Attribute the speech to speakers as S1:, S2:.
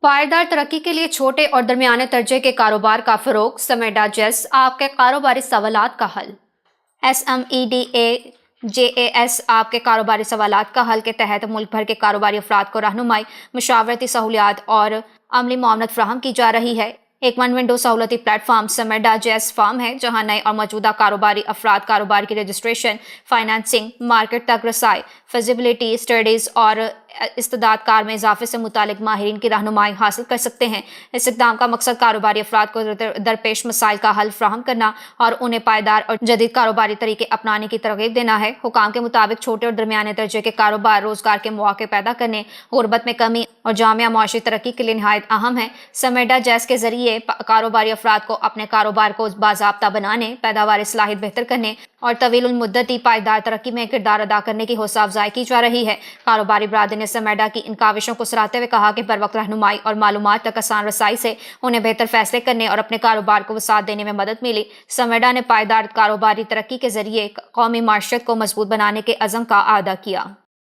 S1: پائیدار ترقی کے لیے چھوٹے اور درمیانے درجے کے کاروبار کا فروغ سمیٹا جیس آپ کے کاروباری سوالات کا حل۔ S M E D A J A S آپ کے کاروباری سوالات کا حل کے تحت ملک بھر کے کاروباری افراد کو رہنمائی، مشاورتی سہولیات اور عملی معاونت فراہم کی جا رہی ہے۔ ایک ون ونڈو سہولتی پلیٹ فارم سمیٹا جیس فارم ہے جہاں نئے اور موجودہ کاروباری افراد کاروبار کی رجسٹریشن، فائنانسنگ، مارکیٹ تک رسائی، فیزیبلٹی اسٹڈیز اور استعداد کار میں اضافے سے متعلق ماہرین کی رہنمائی حاصل کر سکتے ہیں۔ اس اقدام کا مقصد کاروباری افراد کو درپیش مسائل کا حل فراہم کرنا اور انہیں پائیدار اور جدید کاروباری طریقے اپنانے کی ترغیب دینا ہے۔ حکام کے مطابق چھوٹے اور درمیانے درجے کے کاروبار روزگار کے مواقع پیدا کرنے، غربت میں کمی اور جامع معاشی ترقی کے لیے نہایت اہم ہیں۔ سمیٹا جیس کے ذریعے کاروباری افراد کو اپنے کاروبار کو باضابطہ بنانے، پیداواری صلاحیت بہتر کرنے اور طویل المدتی پائیدار ترقی میں کردار ادا کرنے کی حوصلہ افزائی کی جا رہی ہے۔ کاروباری برادری نے سمیٹا کی ان کاوشوں کو سراہتے ہوئے کہا کہ بروقت رہنمائی اور معلومات تک آسان رسائی سے انہیں بہتر فیصلے کرنے اور اپنے کاروبار کو وسعت دینے میں مدد ملی۔ سمیٹا نے پائیدار کاروباری ترقی کے ذریعے قومی معیشت کو مضبوط بنانے کے عزم کا اعادہ کیا۔